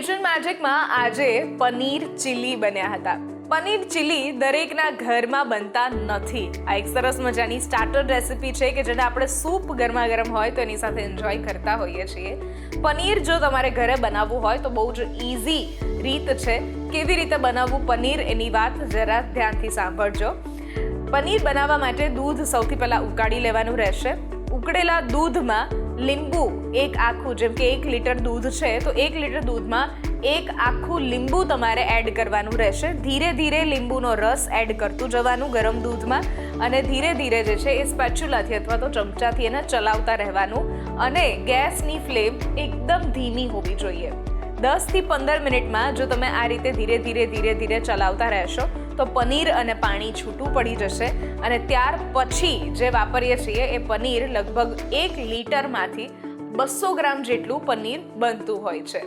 Kitchen મેજિકમાં આજે paneer chilli બન્યા હતા. પનીર ચીલી દરેકના ઘરમાં બનતા નથી. આ એક સરસ મજાની સ્ટાર્ટર રેસિપી છે કે જેને આપણે સૂપ ગરમા ગરમ હોય તો એની સાથે એન્જોય કરતા હોઈએ છીએ. પનીર જો તમારે ઘરે બનાવવું હોય તો બહુ જ ઇઝી રીત છે. કેવી રીતે બનાવવું પનીર એની વાત જરા ધ્યાનથી સાંભળજો. પનીર બનાવવા માટે દૂધ સૌથી પહેલાં ઉકાળી લેવાનું રહેશે. ઉકળેલા દૂધમાં લીંબુ એક આખું, જેમ કે 1 લીટર દૂધ છે તો 1 લીટર દૂધમાં 1 આખું લીંબુ તમારે એડ કરવાનું રહેશે. ધીરે ધીરે લીંબુનો રસ એડ કરતું જવાનું ગરમ દૂધમાં અને ધીરે ધીરે જે છે એ સ્પેચ્યુલાથી અથવા તો ચમચાથી એને ચલાવતા રહેવાનું અને ગેસની ફ્લેમ એકદમ ધીમી હોવી જોઈએ. 10 થી 15 મિનિટમાં જો તમે આ રીતે ધીરે ધીરે ચલાવતા રહેશો તો પનીર અને પાણી છૂટું પડી જશે અને ત્યાર પછી જે વાપરીએ છીએ એ પનીર લગભગ 1 લીટરમાંથી 200 ગ્રામ જેટલું પનીર બનતું હોય છે.